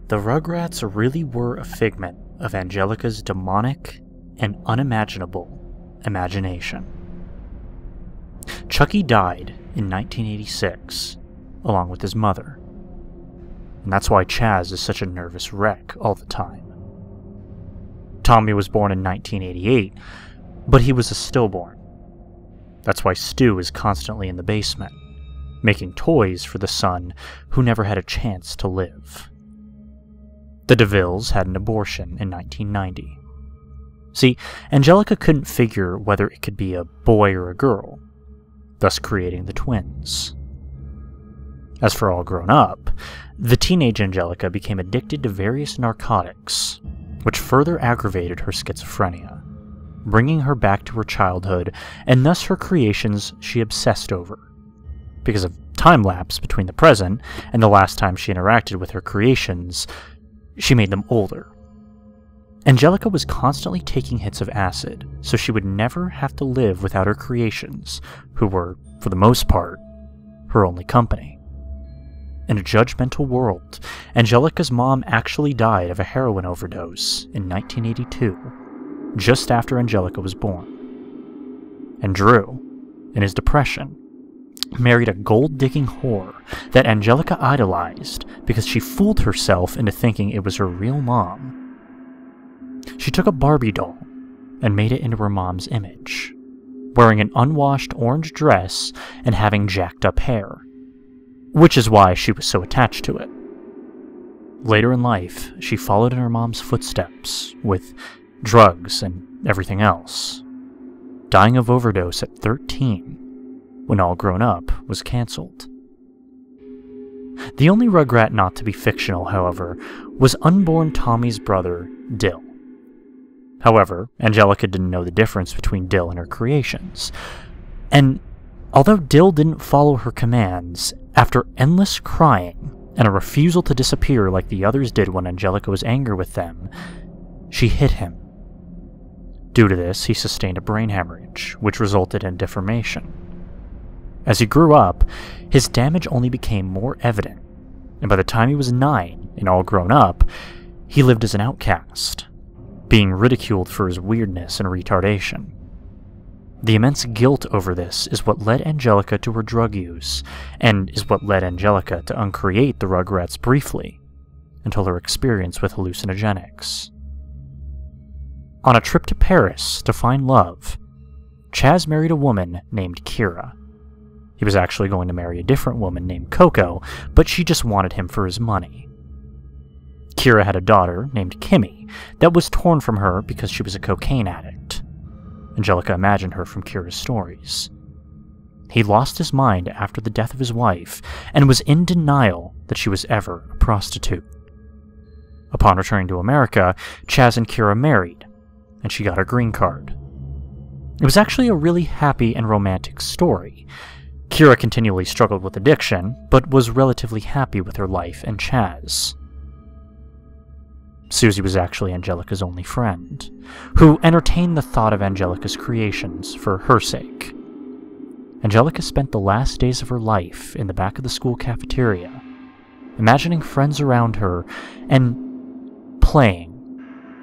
The Rugrats really were a figment of Angelica's demonic and unimaginable imagination. Chucky died in 1986, along with his mother. And that's why Chaz is such a nervous wreck all the time. Tommy was born in 1988, but he was a stillborn. That's why Stu is constantly in the basement, making toys for the son who never had a chance to live. The DeVilles had an abortion in 1990. See, Angelica couldn't figure whether it could be a boy or a girl, thus creating the twins. As for All Grown Up, the teenage Angelica became addicted to various narcotics, which further aggravated her schizophrenia, bringing her back to her childhood and thus her creations she obsessed over. Because of time lapse between the present and the last time she interacted with her creations, she made them older. Angelica was constantly taking hits of acid, so she would never have to live without her creations, who were, for the most part, her only company. In a judgmental world, Angelica's mom actually died of a heroin overdose in 1982, just after Angelica was born. And Drew, in his depression, married a gold-digging whore that Angelica idolized because she fooled herself into thinking it was her real mom. She took a Barbie doll and made it into her mom's image, wearing an unwashed orange dress and having jacked up hair, which is why she was so attached to it. Later in life, she followed in her mom's footsteps with drugs and everything else, dying of overdose at 13 when All Grown Up was cancelled. The only Rugrat not to be fictional, however, was unborn Tommy's brother, Dill. However, Angelica didn't know the difference between Dill and her creations, and although Dill didn't follow her commands, after endless crying and a refusal to disappear like the others did when Angelica was angry with them, she hit him. Due to this, he sustained a brain hemorrhage, which resulted in deformation. As he grew up, his damage only became more evident, and by the time he was 9 and all grown up, he lived as an outcast, being ridiculed for his weirdness and retardation. The immense guilt over this is what led Angelica to her drug use, and is what led Angelica to uncreate the Rugrats briefly, until her experience with hallucinogenics. On a trip to Paris to find love, Chaz married a woman named Kira. He was actually going to marry a different woman named Coco, but she just wanted him for his money. Kira had a daughter named Kimmy that was torn from her because she was a cocaine addict. Angelica imagined her from Kira's stories. He lost his mind after the death of his wife and was in denial that she was ever a prostitute. Upon returning to America, Chaz and Kira married, and she got her green card. It was actually a really happy and romantic story. Kira continually struggled with addiction, but was relatively happy with her life and Chaz. Susie was actually Angelica's only friend, who entertained the thought of Angelica's creations for her sake. Angelica spent the last days of her life in the back of the school cafeteria, imagining friends around her and playing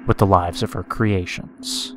with the lives of her creations.